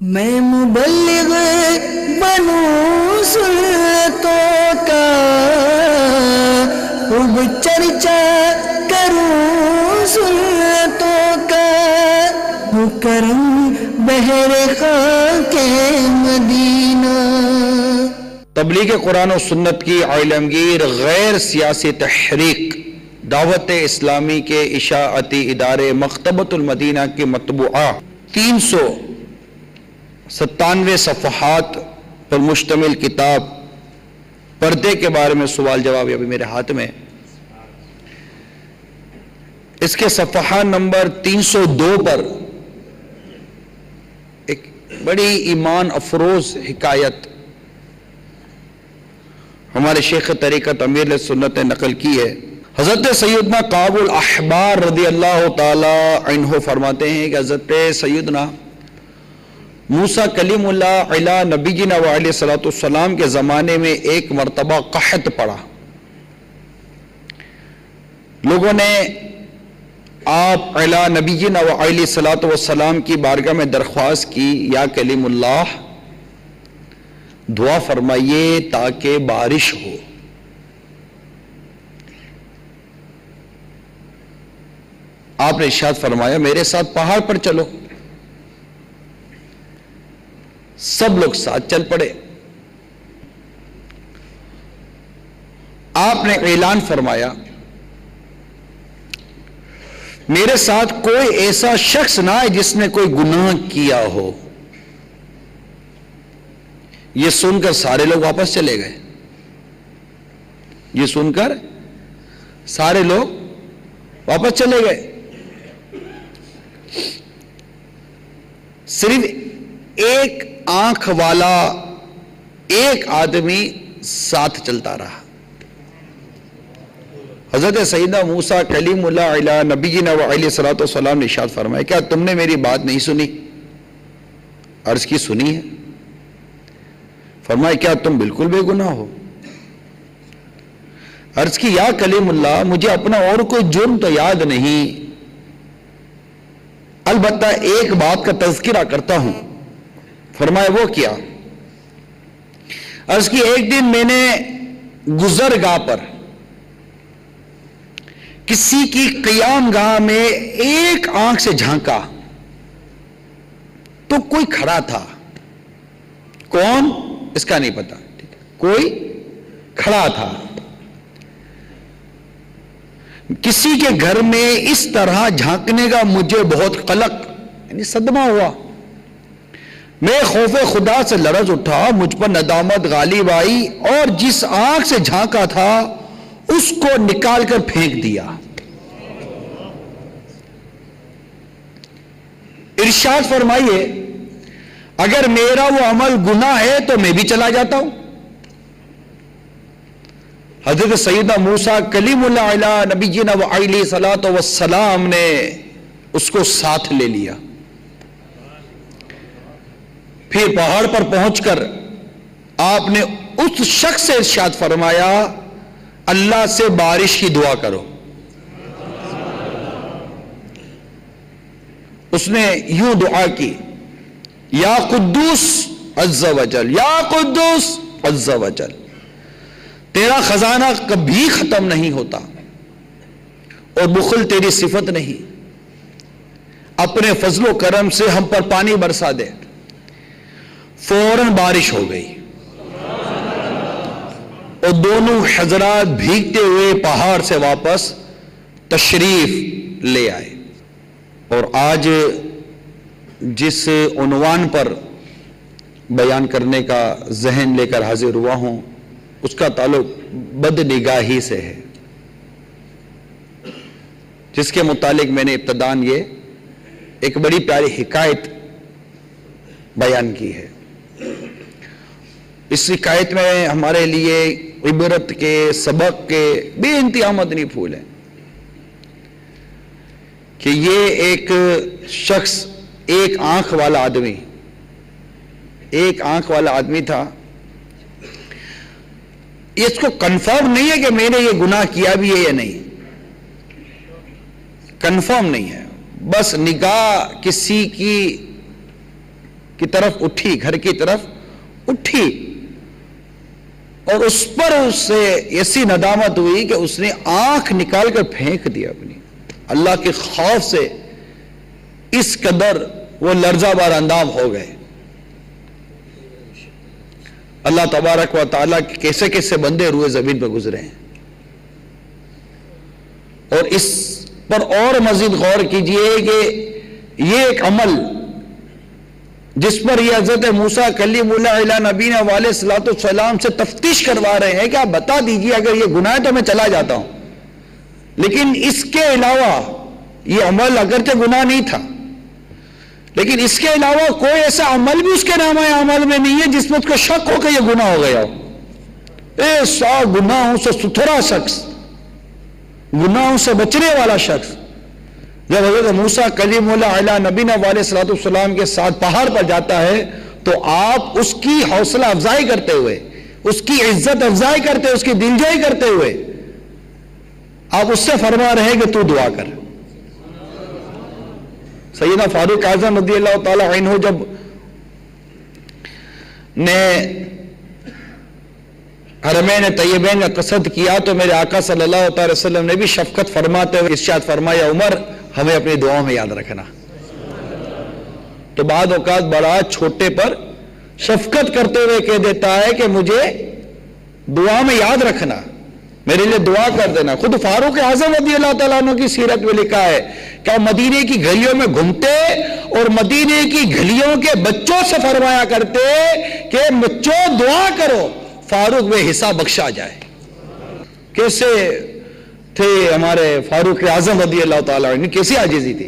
میں مبلغ بنوں سنتوں کا، خوب چرچا کروں سنتوں کا، وہ کرم بحر خاک مدینہ۔ تبلیغ قرآن و سنت کی عالمگیر غیر سیاسی تحریک دعوت اسلامی کے اشاعتی ادارے مکتبۃ المدینہ کی مطبوعہ 397 صفحات پر مشتمل کتاب پردے کے بارے میں سوال جواب ابھی میرے ہاتھ میں، اس کے صفحہ نمبر 302 پر ایک بڑی ایمان افروز حکایت ہمارے شیخ طریقت امیر سنت نے نقل کی ہے۔ حضرت سیدنا کعب الاحبار رضی اللہ تعالی عنہ فرماتے ہیں کہ حضرت سیدنا موسیٰ کلیم اللہ علی نبینا وعلیہ الصلوۃ والسلام کے زمانے میں ایک مرتبہ قحط پڑا۔ لوگوں نے آپ علی نبینا وعلیہ الصلوۃ والسلام کی بارگاہ میں درخواست کی، یا کلیم اللہ دعا فرمائیے تاکہ بارش ہو۔ آپ نے ارشاد فرمایا میرے ساتھ پہاڑ پر چلو۔ سب لوگ ساتھ چل پڑے۔ آپ نے اعلان فرمایا میرے ساتھ کوئی ایسا شخص نہ ہے جس نے کوئی گناہ کیا ہو۔ یہ سن کر سارے لوگ واپس چلے گئے۔ یہ سن کر سارے لوگ واپس چلے گئے۔ صرف ایک آنکھ والا ایک آدمی ساتھ چلتا رہا۔ حضرت سیدنا موسیٰ کلیم اللہ علی نبینا وعلیہ الصلوۃ والسلام نے ارشاد فرمایا کیا تم نے میری بات نہیں سنی؟ عرض کی سنی ہے۔ فرمایا کیا تم بالکل بے گناہ ہو؟ عرض کی یا کلیم اللہ مجھے اپنا اور کوئی جرم تو یاد نہیں، البتہ ایک بات کا تذکرہ کرتا ہوں۔ فرمایا وہ کیا؟ عرض کی ایک دن میں نے گزرگاہ پر کسی کی قیام گاہ میں ایک آنکھ سے جھانکا تو کوئی کھڑا تھا، کون اس کا نہیں پتا، کوئی کھڑا تھا۔ کسی کے گھر میں اس طرح جھانکنے کا مجھے بہت قلق یعنی صدمہ ہوا۔ میں خوف خدا سے لرز اٹھا، مجھ پر ندامت غالب آئی اور جس آنکھ سے جھانکا تھا اس کو نکال کر پھینک دیا۔ ارشاد فرمائیے اگر میرا وہ عمل گناہ ہے تو میں بھی چلا جاتا ہوں۔ حضرت سیدنا موسیٰ کلیم اللہ علی نبینا وعلیہ الصلوۃ والسلام نے اس کو ساتھ لے لیا۔ پھر پہاڑ پر پہنچ کر آپ نے اس شخص سے ارشاد فرمایا اللہ سے بارش کی دعا کرو۔ اس نے یوں دعا کی یا قدوس عز وجل، یا قدوس عز وجل، تیرا خزانہ کبھی ختم نہیں ہوتا اور بخل تیری صفت نہیں، اپنے فضل و کرم سے ہم پر پانی برسا دے۔ فوراً بارش ہو گئی اور دونوں حضرات بھیگتے ہوئے پہاڑ سے واپس تشریف لے آئے۔ اور آج جس عنوان پر بیان کرنے کا ذہن لے کر حاضر ہوا ہوں اس کا تعلق بد نگاہی سے ہے، جس کے متعلق میں نے ابتداً یہ ایک بڑی پیاری حکایت بیان کی ہے۔ اس حکایت میں ہمارے لیے عبرت کے سبق کے بے انتہا مدنی پھول ہیں کہ یہ ایک شخص ایک آنکھ والا آدمی تھا۔ اس کو کنفرم نہیں ہے کہ میں نے یہ گناہ کیا بھی ہے یا نہیں، کنفرم نہیں ہے، بس نگاہ کی طرف اٹھی، گھر کی طرف اٹھی، اور اس پر اس سے ایسی ندامت ہوئی کہ اس نے آنکھ نکال کر پھینک دیا اپنی، اللہ کے خوف سے اس قدر وہ لرزہ بار اندام ہو گئے۔ اللہ تبارک و تعالیٰ کے کیسے کیسے بندے روئے زمین پہ گزرے ہیں، اور اس پر اور مزید غور کیجئے کہ یہ ایک عمل جس پر یہ حضرت موسیٰ کلیم اللہ علیہ نبینا علیہ الصلوۃ والسلام سے تفتیش کروا رہے ہیں کہ آپ بتا دیجئے اگر یہ گناہ ہے تو میں چلا جاتا ہوں، لیکن اس کے علاوہ یہ عمل اگرچہ گناہ نہیں تھا، لیکن اس کے علاوہ کوئی ایسا عمل بھی اس کے نامہ اعمال میں نہیں ہے جس میں اس کو شک ہو کہ یہ گناہ ہو گیا ہو۔ ایسا گناہوں سے ستھرا شخص، گناہوں سے بچنے والا شخص جب حضرت موسیٰ کلیم اللہ علیہ نبینا علیہ الصلوۃ والسلام کے ساتھ پہاڑ پر جاتا ہے تو آپ اس کی حوصلہ افزائی کرتے ہوئے، اس کی عزت افزائی کرتے ہوئے، اس کی دلجوئی کرتے ہوئے آپ اس سے فرما رہے ہیں کہ تو دعا کر۔ سیدنا فاروق اعظم رضی اللہ تعالی عنہ جب نے حرمین طیبین کا قصد کیا تو میرے آقا صلی اللہ علیہ وسلم نے بھی شفقت فرماتے ہوئے ارشاد فرمایا، عمر ہمیں اپنی دعاؤں میں یاد رکھنا۔ تو بعض اوقات بڑا چھوٹے پر شفقت کرتے ہوئے کہہ دیتا ہے کہ مجھے دعا میں یاد رکھنا، میرے لیے دعا کر دینا۔ خود فاروق اعظم رضی اللہ تعالیٰ عنہ کی سیرت میں لکھا ہے کہ مدینے کی گلیوں میں گھومتے اور مدینے کی گلیوں کے بچوں سے فرمایا کرتے کہ بچوں دعا کرو فاروق میں حصہ بخشا جائے۔ کیسے تھے ہمارے فاروق اعظم رضی اللہ تعالیٰ عنہ، کیسی عاجزی تھی،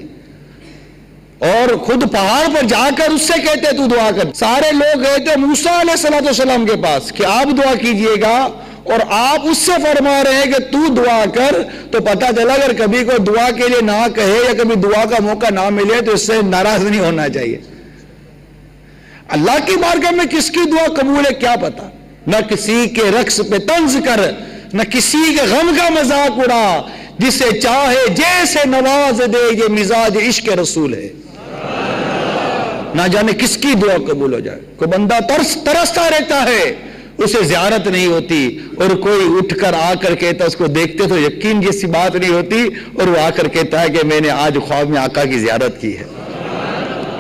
اور خود پہاڑ پر جا کر اس سے کہتے تو دعا کر۔ سارے لوگ گئے تھے موسیٰ علیہ السلام کے پاس کہ آپ دعا کیجئے گا، اور آپ اس سے فرما رہے ہیں کہ تو دعا کر، تو پتہ چلا اگر کبھی کوئی دعا کے لیے نہ کہے یا کبھی دعا کا موقع نہ ملے تو اس سے ناراض نہیں ہونا چاہیے۔ اللہ کی بارگاہ میں کس کی دعا قبول ہے کیا پتا، نہ کسی کے رقص پہ طنز کر، نہ کسی کے غم کا مذاق اڑا، جسے چاہے جیسے نواز دے، یہ مزاج عشق رسول ہے۔ نہ جانے کس کی دعا قبول ہو جائے۔ کوئی بندہ ترستا رہتا ہے، اسے زیارت نہیں ہوتی، اور کوئی اٹھ کر آ کر کہتا، اس کو دیکھتے تو یقین جیسی بات نہیں ہوتی، اور وہ آ کر کہتا ہے کہ میں نے آج خواب میں آقا کی زیارت کی ہے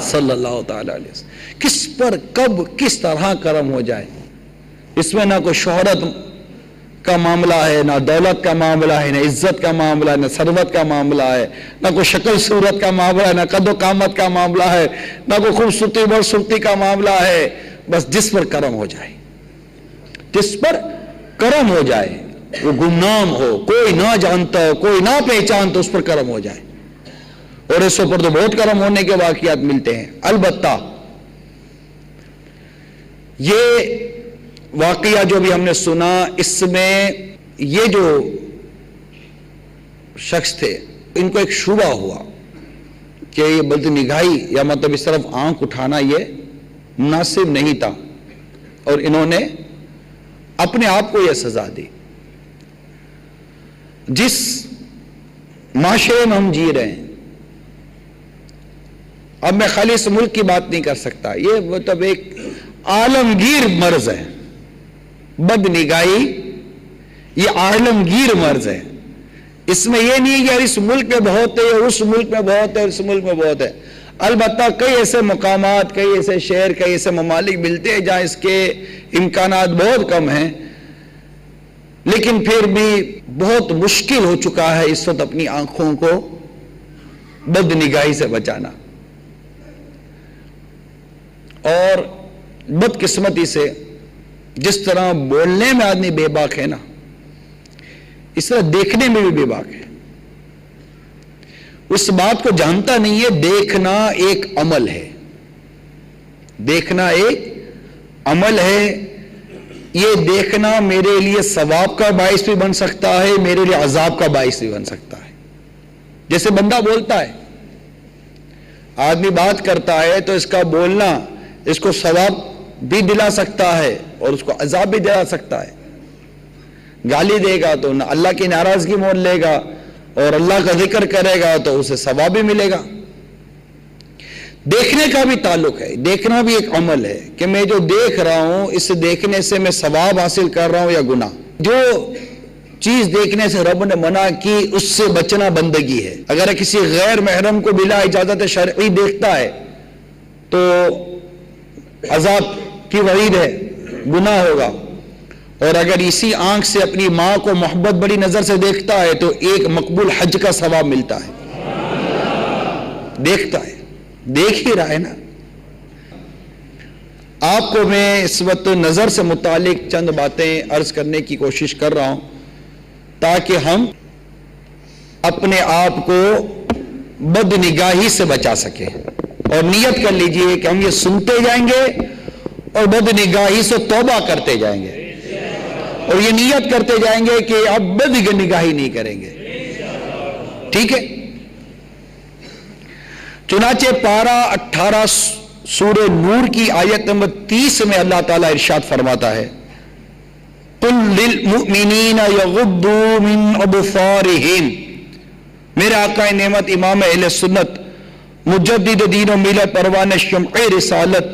صلی اللہ تعالیٰ علیہ وسلم۔ کس پر کب کس طرح کرم ہو جائے، اس میں نہ کوئی شہرت کا معاملہ ہے، نہ دولت کا معاملہ ہے، نہ عزت کا معاملہ ہے، نہ ثروت کا معاملہ ہے، نہ کوئی شکل صورت کا معاملہ ہے، نہ قد و قامت کا معاملہ ہے، نہ کوئی خوبصورتی بدصورتی کا معاملہ ہے، بس جس پر کرم ہو جائے، جس پر کرم ہو جائے، وہ گمنام ہو، کوئی نہ جانتا ہو، کوئی نہ پہچانتا، اس پر کرم ہو جائے۔ اور اس پر تو بہت کرم ہونے کے واقعات ملتے ہیں۔ البتہ یہ واقعہ جو بھی ہم نے سنا، اس میں یہ جو شخص تھے ان کو ایک شبہ ہوا کہ یہ بد نگاہی یا مطلب اس طرف آنکھ اٹھانا یہ مناسب نہیں تھا، اور انہوں نے اپنے آپ کو یہ سزا دی۔ جس معاشرے میں ہم جی رہے ہیں، اب میں خالی اس ملک کی بات نہیں کر سکتا، یہ مطلب ایک عالمگیر مرض ہے، بد نگاہی یہ عالمگیر مرض ہے۔ اس میں یہ نہیں کہ اس ملک میں بہت ہے، اس ملک میں بہت ہے، اس ملک میں بہت ہے۔ البتہ کئی ایسے مقامات، کئی ایسے شہر، کئی ایسے ممالک ملتے ہیں جہاں اس کے امکانات بہت کم ہیں، لیکن پھر بھی بہت مشکل ہو چکا ہے اس وقت اپنی آنکھوں کو بد نگاہی سے بچانا۔ اور بدقسمتی سے جس طرح بولنے میں آدمی بے باک ہے نا، اس طرح دیکھنے میں بھی بے باک ہے۔ اس بات کو جانتا نہیں ہے، دیکھنا ایک عمل ہے، دیکھنا ایک عمل ہے۔ یہ دیکھنا میرے لیے ثواب کا باعث بھی بن سکتا ہے، میرے لیے عذاب کا باعث بھی بن سکتا ہے۔ جیسے بندہ بولتا ہے، آدمی بات کرتا ہے تو اس کا بولنا اس کو ثواب بھی دلا سکتا ہے اور اس کو عذاب بھی دلا سکتا ہے۔ گالی دے گا تو اللہ کی ناراضگی مول لے گا، اور اللہ کا ذکر کرے گا تو اسے ثواب بھی ملے گا۔ دیکھنے کا بھی تعلق ہے، دیکھنا بھی ایک عمل ہے کہ میں جو دیکھ رہا ہوں اس دیکھنے سے میں ثواب حاصل کر رہا ہوں یا گناہ. جو چیز دیکھنے سے رب نے منع کی اس سے بچنا بندگی ہے. اگر کسی غیر محرم کو بلا اجازت شرعی دیکھتا ہے تو عذاب کی وعید ہے، گناہ ہوگا. اور اگر اسی آنکھ سے اپنی ماں کو محبت بڑی نظر سے دیکھتا ہے تو ایک مقبول حج کا ثواب ملتا ہے. دیکھتا ہے، دیکھ ہی رہا ہے نا. آپ کو میں اس وقت نظر سے متعلق چند باتیں عرض کرنے کی کوشش کر رہا ہوں تاکہ ہم اپنے آپ کو بد نگاہی سے بچا سکیں. اور نیت کر لیجئے کہ ہم یہ سنتے جائیں گے اور بد نگاہی سے توبہ کرتے جائیں گے، اور یہ نیت کرتے جائیں گے کہ اب بد نگاہی نہیں کریں گے. ٹھیک ہے؟ چنانچہ پارہ 18 سورہ نور کی آیت نمبر 30 میں اللہ تعالیٰ ارشاد فرماتا ہے قُلْ لِلْمُؤْمِنِينَ يَغُضُّوا مِنْ أَبْصَارِهِمْ. میرے آقا نعمت امام اہل سنت مجدد دین و ملت پروان شمع رسالت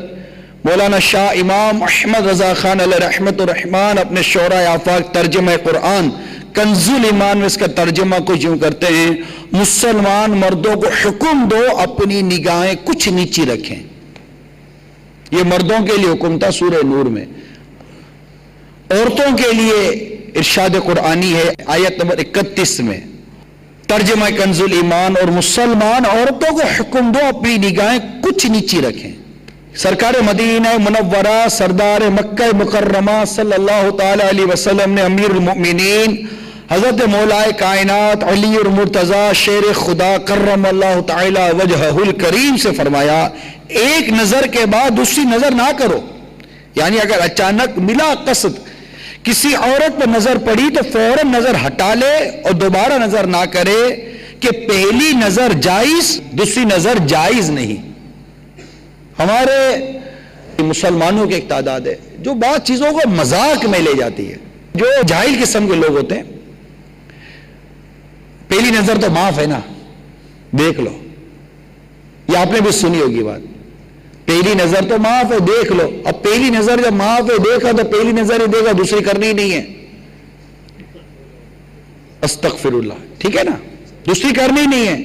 مولانا شاہ امام احمد رضا خان علیہ رحمت الرحمن اپنے شعراء آفاق ترجمہ قرآن کنز الایمان میں اس کا ترجمہ کو یوں کرتے ہیں: مسلمان مردوں کو حکم دو اپنی نگاہیں کچھ نیچی رکھیں. یہ مردوں کے لیے حکم تھا سورہ نور میں. عورتوں کے لیے ارشاد قرآنی ہے آیت نمبر 31 میں ترجمہ کنز الایمان، اور مسلمان عورتوں کو حکم دو اپنی نگاہیں کچھ نیچی رکھیں. سرکار مدینہ منورہ سردار مکہ مکرمہ صلی اللہ تعالی علیہ وسلم نے امیر المؤمنین حضرت مولائے کائنات علی المرتضی شیر خدا کرم اللہ تعالی وجہہ الکریم سے فرمایا ایک نظر کے بعد دوسری نظر نہ کرو. یعنی اگر اچانک بلا قصد کسی عورت پر نظر پڑی تو فوراً نظر ہٹا لے اور دوبارہ نظر نہ کرے کہ پہلی نظر جائز دوسری نظر جائز نہیں. ہمارے مسلمانوں کی ایک تعداد ہے جو بعض چیزوں کو مذاق میں لے جاتی ہے. جو جاہل قسم کے لوگ ہوتے ہیں، پہلی نظر تو معاف ہے نا، دیکھ لو. یہ آپ نے بھی سنی ہوگی بات، پہلی نظر تو معاف ہے دیکھ لو. اب پہلی نظر جب معاف ہے دیکھا تو پہلی نظر ہی دیکھا، دوسری کرنی نہیں ہے. استغفر اللہ. ٹھیک ہے نا، دوسری کرنی نہیں ہے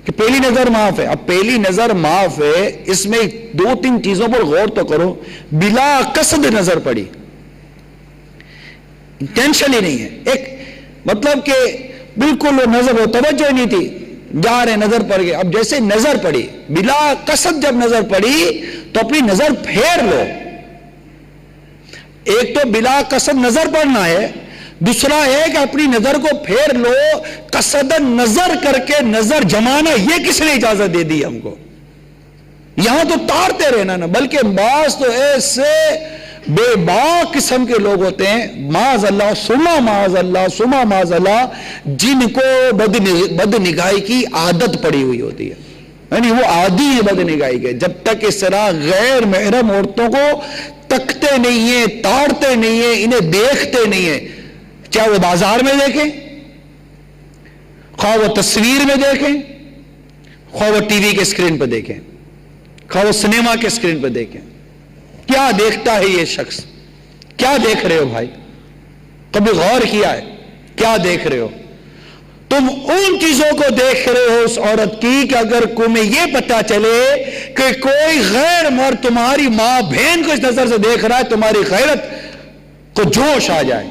کہ پہلی نظر معاف ہے. اب پہلی نظر معاف ہے، اس میں 2-3 چیزوں پر غور تو کرو. بلا قصد نظر پڑی، انٹینشنلی نہیں ہے. ایک مطلب کہ بالکل وہ نظر ہو توجہ نہیں تھی، جا رہے نظر پڑ گئے. اب جیسے نظر پڑی بلا قصد جب نظر پڑی تو اپنی نظر پھیر لو. ایک تو بلا قصد نظر پڑنا ہے، دوسرا ہے کہ اپنی نظر کو پھیر لو. قصدن نظر کر کے نظر جمانا یہ کس نے اجازت دے دی ہم کو؟ یہاں تو تارتے رہنا نا. بلکہ بعض تو ایسے بے باک قسم کے لوگ ہوتے ہیں، معاذ اللہ سما معاذ اللہ سما معاذ اللہ، جن کو بد نگاہی کی عادت پڑی ہوئی ہوتی ہے. یعنی وہ عادی ہے بد نگاہی کے. جب تک اس طرح غیر محرم عورتوں کو تکتے نہیں ہیں، تاڑتے نہیں ہیں، انہیں دیکھتے نہیں ہیں، چاہے وہ بازار میں دیکھیں، خواہ وہ تصویر میں دیکھیں، خواہ وہ ٹی وی کے اسکرین پہ دیکھیں، خواہ وہ سنیما کے اسکرین پہ دیکھیں. کیا دیکھتا ہے یہ شخص؟ کیا دیکھ رہے ہو بھائی؟ کبھی غور کیا ہے کیا دیکھ رہے ہو؟ تم ان چیزوں کو دیکھ رہے ہو اس عورت کی کہ اگر تمہیں یہ پتا چلے کہ کوئی غیر مرد تمہاری ماں بہن کو اس نظر سے دیکھ رہا ہے، تمہاری غیرت کو جوش آ جائے.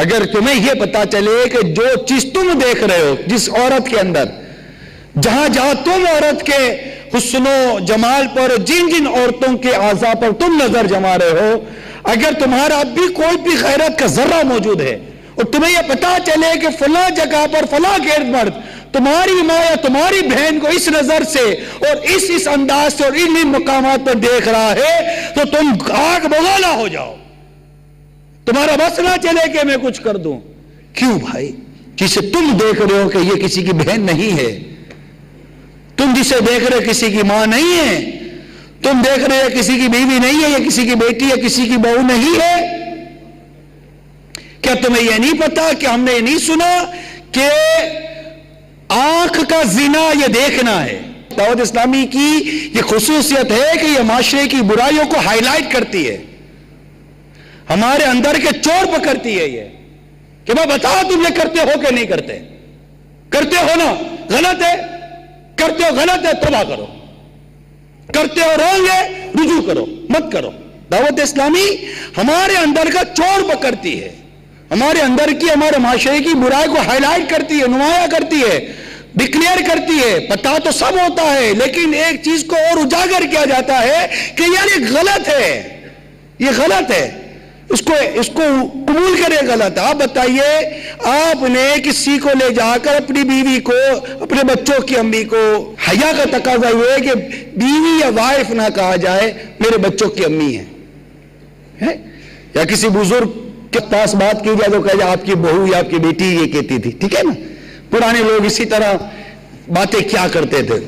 اگر تمہیں یہ پتا چلے کہ جو چیز تم دیکھ رہے ہو جس عورت کے اندر، جہاں جہاں تم عورت کے حسن و جمال پر، جن جن عورتوں کے اعضاء پر تم نظر جما رہے ہو، اگر تمہارا اب بھی کوئی بھی غیرت کا ذرہ موجود ہے اور تمہیں یہ پتا چلے کہ فلاں جگہ پر فلاں غیر مرد تمہاری ماں یا تمہاری بہن کو اس نظر سے اور اس انداز سے اور ان مقامات پر دیکھ رہا ہے تو تم آگ بگولا ہو جاؤ. تمہارا بس نہ چلے کہ میں کچھ کر دوں. کیوں بھائی؟ جسے تم دیکھ رہے ہو کہ یہ کسی کی بہن نہیں ہے، تم جسے دیکھ رہے کسی کی ماں نہیں ہے، تم دیکھ رہے کسی کی بیوی نہیں ہے، یا کسی کی بیٹی یا کسی کی بہو نہیں ہے. کیا تمہیں یہ نہیں پتا کہ ہم نے یہ نہیں سنا کہ آنکھ کا زنا یہ دیکھنا ہے؟ دعوت اسلامی کی یہ خصوصیت ہے کہ یہ معاشرے کی برائیوں کو ہائی لائٹ کرتی ہے، ہمارے اندر کے چور پکڑتی ہے یہ کہ میں بتاؤ تم یہ کرتے ہو کہ نہیں کرتے، کرتے ہو نا غلط ہے، کرتے ہو غلط ہے توبہ کرو، کرتے ہو رونگ ہے رجوع کرو، مت کرو۔ دعوت اسلامی ہمارے اندر کا چور پکڑتی ہے، ہمارے اندر کی ہمارے معاشرے کی برائی کو ہائی لائٹ کرتی ہے، نمایاں کرتی ہے، ڈکلیئر کرتی ہے۔ پتا تو سب ہوتا ہے لیکن ایک چیز کو اور اجاگر کیا جاتا ہے کہ یار یہ غلط ہے، یہ غلط ہے، اس کو قبول کرے غلط ہے۔ آپ بتائیے، آپ نے کسی کو لے جا کر اپنی بیوی کو، اپنے بچوں کی امی کو، حیا کا تقاضا یہ ہے کہ بیوی یا وائف نہ کہا جائے میرے بچوں کی امی ہے، یا کسی بزرگ کے پاس بات کی جائے تو کہا جائے آپ کی بہو یا آپ کی بیٹی یہ کہتی تھی، ٹھیک ہے نا۔ پرانے لوگ اسی طرح باتیں کیا کرتے تھے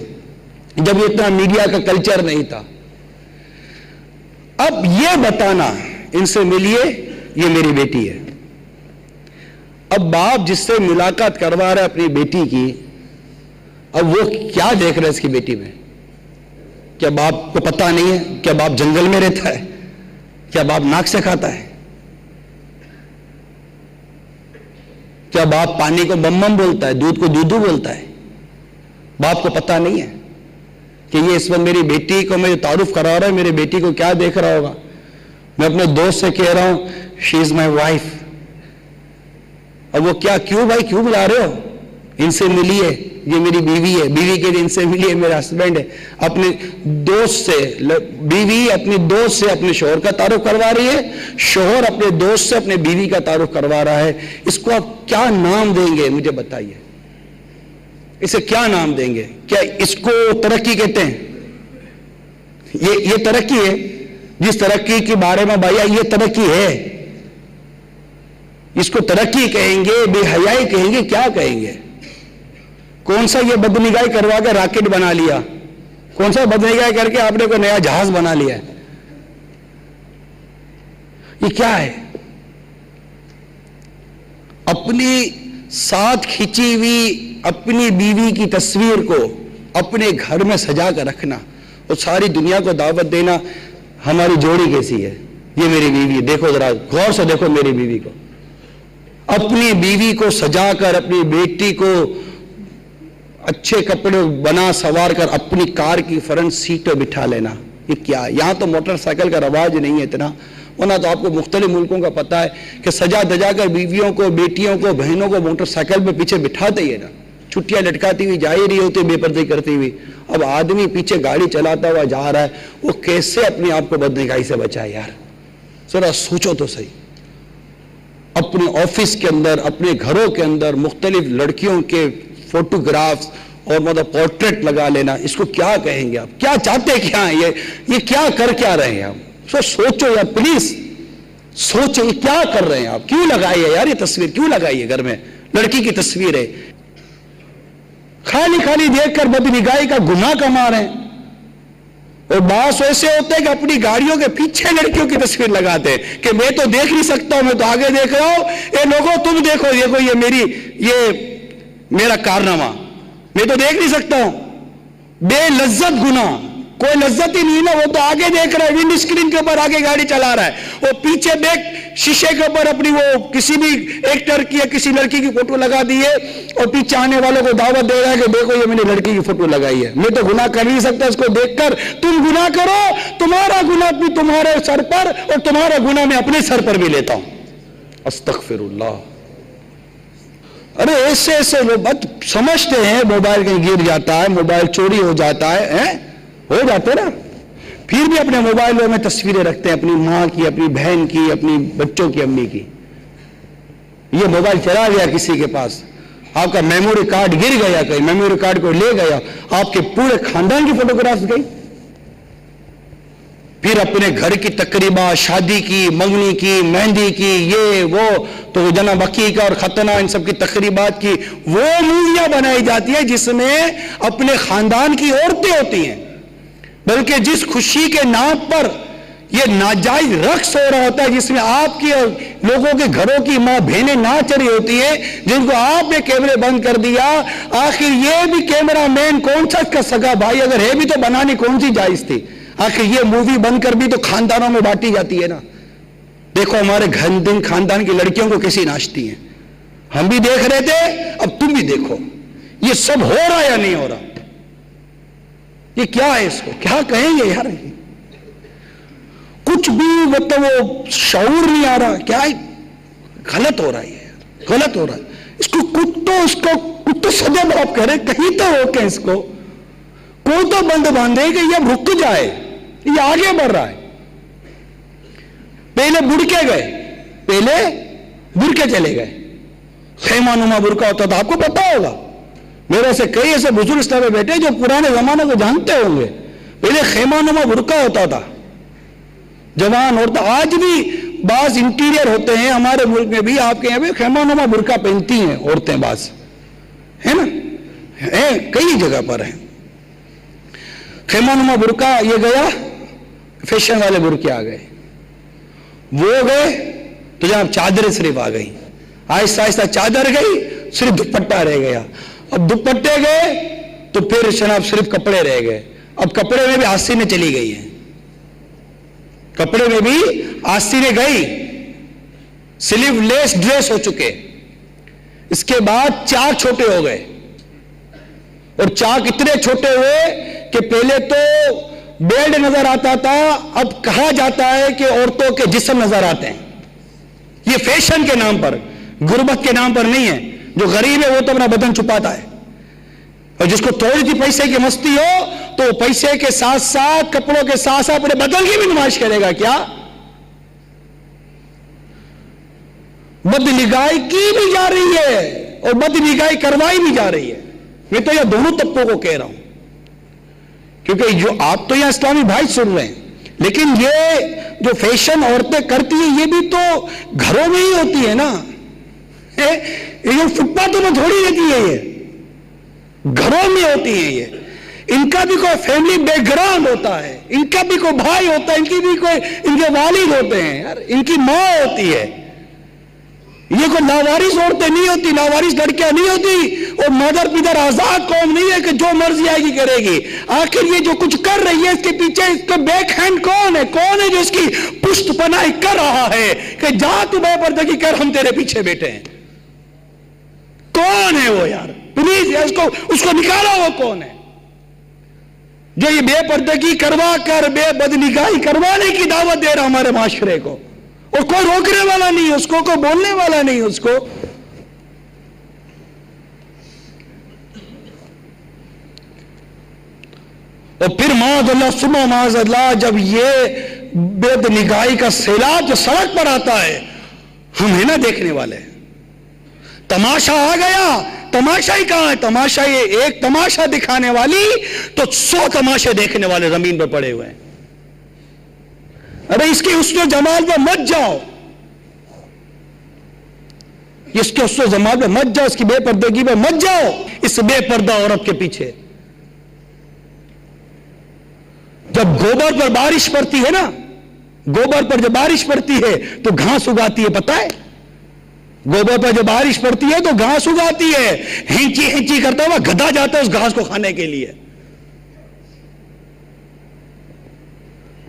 جب یہ اتنا میڈیا کا کلچر نہیں تھا۔ اب یہ بتانا ان سے ملیے یہ میری بیٹی ہے، اب باپ جس سے ملاقات کروا رہا ہے اپنی بیٹی کی، اب وہ کیا دیکھ رہا ہے اس کی بیٹی میں؟ کیا باپ کو پتہ نہیں ہے؟ کیا باپ جنگل میں رہتا ہے؟ کیا باپ ناک سے کھاتا ہے؟ کیا باپ پانی کو بم بم بولتا ہے، دودھ کو دودھو بولتا ہے؟ باپ کو پتہ نہیں ہے کہ یہ اس وقت میری بیٹی کو میں جو تعارف کرا رہا ہے، میری بیٹی کو کیا دیکھ رہا ہوگا؟ میں اپنے دوست سے کہہ رہا ہوں شی از مائی وائف، اب وہ کیا، کیوں بھائی کیوں بلا رہے ہو؟ ان سے ملیے یہ میری بیوی ہے، بیوی کے لیے ان سے ملیے میرا ہسبینڈ ہے۔ اپنے دوست سے بیوی اپنی دوست سے اپنے شوہر کا تعارف کروا رہی ہے، شوہر اپنے دوست سے اپنے بیوی کا تعارف کروا رہا ہے۔ اس کو آپ کیا نام دیں گے مجھے بتائیے، اسے کیا نام دیں گے؟ کیا اس کو ترقی کہتے ہیں؟ یہ ترقی ہے؟ جس ترقی کے بارے میں بھائی یہ ترقی ہے، اس کو ترقی کہیں گے، بے حیائی کہیں گے، کیا کہیں گے؟ کون سا یہ بدنگاہی کروا کے راکٹ بنا لیا؟ کون سا بدنگاہی کر کے آپ نے کوئی نیا جہاز بنا لیا ہے؟ یہ کیا ہے؟ اپنی ساتھ کھینچی ہوئی اپنی بیوی کی تصویر کو اپنے گھر میں سجا کر رکھنا اور ساری دنیا کو دعوت دینا، ہماری جوڑی کیسی ہے؟ یہ میری بیوی ہے، دیکھو ذرا غور سے دیکھو میری بیوی کو، اپنی بیوی کو سجا کر اپنی بیٹی کو اچھے کپڑے بنا سوار کر اپنی کار کی فرنٹ سیٹ پہ بٹھا لینا، یہ کیا ہے؟ یہاں تو موٹر سائیکل کا رواج نہیں ہے اتنا، ورنہ تو آپ کو مختلف ملکوں کا پتہ ہے کہ سجا دجا کر بیویوں کو، بیٹیوں کو، بہنوں کو موٹر سائیکل پہ پیچھے بٹھاتے ہی ہے نا، چھٹیاں لٹکاتی ہوئی جا ہی رہی ہوتی بے پردگی کرتی ہوئی۔ اب آدمی پیچھے گاڑی چلاتا ہوا جا رہا ہے، وہ کیسے اپنے آپ کو بدنگاہی سے بچائے؟ یار ذرا سوچو تو صحیح۔ اپنے آفس کے اندر، اپنے گھروں کے اندر مختلف لڑکیوں کے فوٹوگرافز اور مطلب پورٹریٹ لگا لینا، اس کو کیا کہیں گے آپ؟ کیا چاہتے کیا ہیں یہ کیا کر کیا رہے ہیں آپ؟ سوچو یار، پلیز سوچو یہ کیا کر رہے ہیں آپ؟ کیوں لگائی ہے یار یہ تصویر؟ کیوں لگائی ہے گھر میں؟ لڑکی کی تصویر ہے، خالی خالی دیکھ کر بدنگاہی کا گناہ کما رہے ہیں۔ اور بعض ایسے ہوتے ہیں کہ اپنی گاڑیوں کے پیچھے لڑکیوں کی تصویر لگاتے ہیں کہ میں تو دیکھ نہیں سکتا ہوں، میں تو آگے دیکھ رہا ہوں، اے لوگوں تم دیکھو، دیکھو یہ میرا کارنامہ، میں تو دیکھ نہیں سکتا ہوں۔ بے لذت گناہ، کوئی لذت ہی نہیں نا، وہ تو آگے دیکھ رہا ہے، ونڈ اسکرین کے اوپر آگے گاڑی چلا رہا ہے، اور پیچھے بیک شیشے کے اوپر اپنی وہ کسی بھی ایکٹر کی یا کسی لڑکی کی فوٹو لگا دی ہے، اور پیچھے آنے والوں کو دعوت دے رہا ہے کہ دیکھو یہ میں نے لڑکی کی فوٹو لگائی ہے۔ میں تو گناہ کر نہیں سکتا اس کو دیکھ کر، تم گناہ کرو، تمہارا گناہ بھی تمہارے سر پر اور تمہارا گناہ میں اپنے سر پر بھی لیتا ہوں۔ استغفر اللہ۔ ارے ایسے لوگ بات سمجھتے ہیں موبائل کہیں گر جاتا ہے، موبائل چوری ہو جاتا ہے، ہو جاتے نا، پھر بھی اپنے موبائلوں میں تصویریں رکھتے ہیں اپنی ماں کی، اپنی بہن کی، اپنی بچوں کی، امی کی۔ یہ موبائل چلا گیا کسی کے پاس، آپ کا میموری کارڈ گر گیا، کہیں میموری کارڈ کو لے گیا، آپ کے پورے خاندان کی فوٹوگرافز گئی۔ پھر اپنے گھر کی تقریبات، شادی کی، منگنی کی، مہندی کی، یہ وہ تو جناب عقیقہ اور ختنہ، ان سب کی تقریبات کی وہ موویاں بنائی جاتی ہیں جس میں اپنے خاندان کی عورتیں ہوتی ہیں، بلکہ جس خوشی کے نام پر یہ ناجائز رقص ہو رہا ہوتا ہے جس میں آپ کی اور لوگوں کے گھروں کی ماں بہنیں ناچ رہی ہوتی ہے جن کو آپ نے کیمرے بند کر دیا. آخر یہ بھی کیمرہ مین کون سا کا سگا بھائی اگر ہے بھی تو بنانی کون سی جائز تھی؟ آخر یہ مووی بند کر بھی تو خاندانوں میں بانٹی جاتی ہے نا. دیکھو ہمارے خاندان کی لڑکیوں کو کیسی ناچتی ہیں. ہم بھی دیکھ رہے تھے, اب تم بھی دیکھو. یہ سب ہو رہا یا نہیں ہو رہا؟ یہ کیا ہے؟ اس کو کیا کہیں گے یار؟ کچھ بھی مطلب وہ شعور نہیں آ رہا. کیا ہے؟ غلط ہو رہا ہے, غلط ہو رہا ہے. اس کو کچھ تو سزا آپ کہہ رہے, کہیں تو روکیں اس کو, کوئی تو بند باندھے کہ یہ رک جائے, یہ آگے بڑھ رہا ہے. پہلے برقعے گئے, پہلے برقعے چلے گئے. خیمہ نما برقع ہوتا تھا, آپ کو پتا ہوگا. میرے سے کئی ایسے بزرگ اس طرح بیٹھے جو پرانے زمانے کو جانتے ہوں گے. پہلے خیمہ نما برقع ہوتا تھا. جوان عورتیں آج بھی بعض انٹیریئر ہوتے ہیں ہمارے ملک میں بھی, آپ کے یہاں بھی خیمہ نما برقع پہنتی ہیں عورتیں بعض, ہے نا, کئی جگہ پر ہیں خیمہ نما برقع. یہ گیا, فیشن والے برقعے آ گئے. وہ گئے تو جہاں چادریں صرف آ گئی, آہستہ آہستہ چادر گئی, صرف دوپٹہ رہ گیا. اب دوپٹے گئے تو پھر جناب صرف کپڑے رہ گئے. اب کپڑے میں بھی آستینیں چلی گئی ہیں, کپڑے میں بھی آستینیں گئی, سلیو لیس ڈریس ہو چکے. اس کے بعد چاک چھوٹے ہو گئے, اور چاک اتنے چھوٹے ہوئے کہ پہلے تو بیلٹ نظر آتا تھا, اب کہا جاتا ہے کہ عورتوں کے جسم نظر آتے ہیں. یہ فیشن کے نام پر, غربت کے نام پر نہیں ہے. جو غریب ہے وہ تو اپنا بدن چھپاتا ہے, اور جس کو تھوڑی سی پیسے کی مستی ہو تو پیسے کے ساتھ ساتھ کپڑوں کے ساتھ ساتھ اپنے بدن کی بھی نمائش کرے گا. کیا بد نگاہی کی بھی جا رہی ہے اور بد نگاہی کروائی بھی جا رہی ہے. میں تو یہ دونوں طبقوں کو کہہ رہا ہوں, کیونکہ جو آپ تو یہاں اسلامی بھائی سن رہے ہیں, لیکن یہ جو فیشن عورتیں کرتی ہیں یہ بھی تو گھروں میں ہی ہوتی ہے نا. یہ فٹ پاتھوں میں تھوڑی رہتی ہے, یہ گھروں میں ہوتی ہے. یہ ان کا بھی کوئی فیملی بیک گراؤنڈ ہوتا ہے, ان کا بھی کوئی بھائی ہوتا ہے, ان کی بھی کوئی ان کے والد ہوتے ہیں یار, ان کی ماں ہوتی ہے. یہ کوئی لاوارث عورتیں نہیں ہوتی, لاوارث لڑکیاں نہیں ہوتی, اور مادر پیدر آزاد قوم نہیں ہے کہ جو مرضی آئے گی کرے گی. آخر یہ جو کچھ کر رہی ہے اس کے پیچھے اس کا بیک ہینڈ کون ہے؟ کون ہے جو اس کی پشت پناہی کر رہا ہے کہ جا تو بے پردگی کر, ہم تیرے پیچھے بیٹھے ہیں؟ کون ہے وہ یار؟ پلیز اس کو نکالا. وہ کون ہے جو یہ بے پردگی کروا کر بے بدنگاہی کروانے کی دعوت دے رہا ہمارے معاشرے کو, اور کوئی روکنے والا نہیں اس کو, کوئی بولنے والا نہیں اس کو. اور پھر معاذ اللہ ثم معاذ اللہ جب یہ بے نگاہی کا سیلاب جو سڑک پر آتا ہے, ہم ہیں نا دیکھنے والے. تماشا آ گیا, تماشا ہی کہاں ہے؟ تماشا یہ ایک تماشا دکھانے والی تو 100 تماشے دیکھنے والے زمین پر پڑے ہوئے ہیں. ارے اس کے حسن و جمال پہ مت جاؤ, اس کے حسن و جمال پہ مت جاؤ, اس کی بے پردگی پہ مت جاؤ, اس بے پردہ عورت کے پیچھے. جب گوبر پر بارش پڑتی ہے نا, گوبر پر جب بارش پڑتی ہے تو گھاس اگاتی ہے, پتہ ہے؟ گوبر پر جب بارش پڑتی ہے تو گھاس اگاتی ہے. ہینچی ہینچی کرتا ہوا گدھا جاتا ہے اس گھاس کو کھانے کے لیے.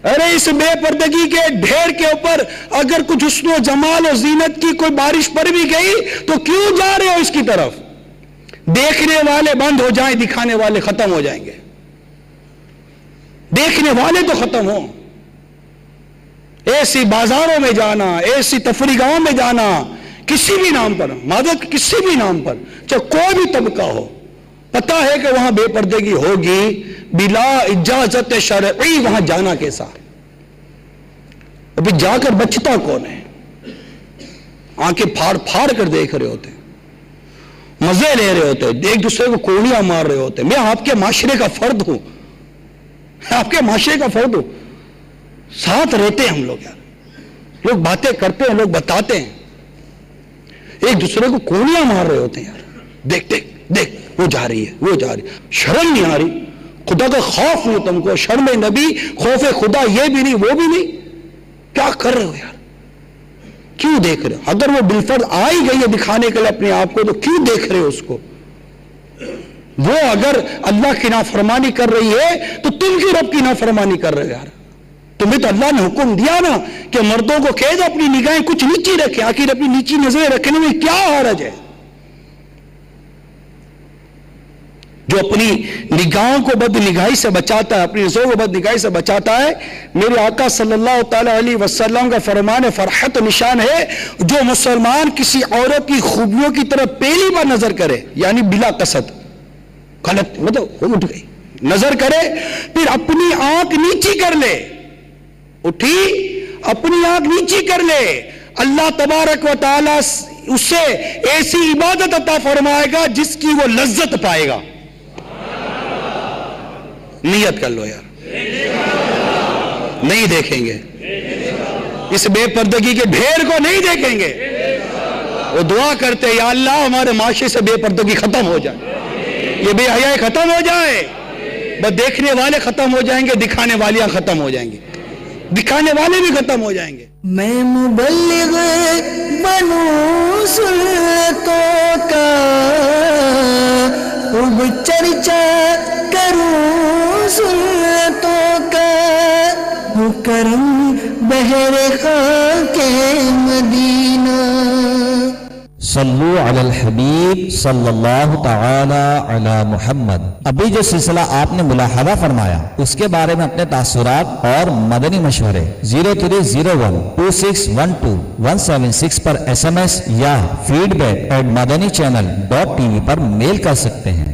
ارے اس بے پردگی کے ڈھیر کے اوپر اگر کچھ حسن و جمال اور زینت کی کوئی بارش پڑ بھی گئی تو کیوں جا رہے ہو اس کی طرف؟ دیکھنے والے بند ہو جائیں, دکھانے والے ختم ہو جائیں گے. دیکھنے والے تو ختم ہوں. ایسی بازاروں میں جانا, ایسی تفریح گاہوں میں جانا, کسی بھی نام پر, معذرت کسی بھی نام پر, چاہے کوئی بھی طبقہ ہو, پتا ہے کہ وہاں بے پردگی ہوگی بلا اجازت شرعی. وہاں جانا کیسا؟ ابھی جا کر بچتا کون ہے؟ آنکھیں پھاڑ پھاڑ کر دیکھ رہے ہوتے ہیں, مزے لے رہے ہوتے ہیں, ایک دوسرے کو کوڑیاں مار رہے ہوتے ہیں. میں آپ کے معاشرے کا فرد ہوں, آپ کے معاشرے کا فرد ہوں, ساتھ رہتے ہیں ہم لوگ یار. لوگ باتیں کرتے ہیں, لوگ بتاتے ہیں, ایک دوسرے کو کوڑیاں مار رہے ہوتے ہیں یار. دیکھ دیکھ دیکھ, وہ جا رہی ہے, وہ جا رہی ہے. شرم نہیں آ رہی؟ خدا کا خوف نہیں تم کو؟ شرم نبی, خوف خدا یہ بھی نہیں, وہ بھی نہیں. کیا کر رہے ہو یار؟ کیوں دیکھ رہے ہو؟ اگر وہ بالفرض آ ہی گئی ہے دکھانے کے لیے اپنے آپ کو، تو کیوں دیکھ رہے ہو اس کو؟ وہ اگر اللہ کی نافرمانی کر رہی ہے تو تم کیوں رب کی نافرمانی کر رہے ہو یار؟ تمہیں تو اللہ نے حکم دیا نا کہ مردوں کو کہہ دو اپنی نگاہیں کچھ نیچی رکھیں، آخر اپنی نیچی نظریں رکھنے میں کیا حرج ہے؟ جو اپنی نگاہوں کو بد نگاہی سے بچاتا ہے، اپنی نظروں کو بد نگاہی سے بچاتا ہے، میرے آقا صلی اللہ تعالی علیہ وسلم کا فرمان فرحت نشان ہے، جو مسلمان کسی عورت کی خوبیوں کی طرف پہلی بار نظر کرے، یعنی بلا قصد، غلط مطلب اٹھ گئی نظر کرے، پھر اپنی آنکھ نیچی کر لے، اٹھی اپنی آنکھ نیچی کر لے، اللہ تبارک و تعالی اسے ایسی عبادت عطا فرمائے گا جس کی وہ لذت پائے گا۔ نیت کر لو یار، نہیں دیکھیں گے اس بے پردگی کے ڈھیر کو، نہیں دیکھیں گے۔ وہ دعا کرتے یا اللہ ہمارے معاشرے سے بے پردگی ختم ہو جائے، یہ بے حیائی ختم ہو جائے، بس دیکھنے والے ختم ہو جائیں گے، دکھانے والیاں ختم ہو جائیں گے، دکھانے والے بھی ختم ہو جائیں گے۔ میں مبلغ بنوں سنتوں کا، خوب چرچا کروں سنتوں کا، مکرم بحر خاک مدینہ۔ صلو علی الحبیب صلی اللہ تعالی علی محمد۔ ابھی جو سلسلہ آپ نے ملاحظہ فرمایا اس کے بارے میں اپنے تاثرات اور مدنی مشورے 03012612 پر SMS یا feedback@madanichannel.tv پر میل کر سکتے ہیں۔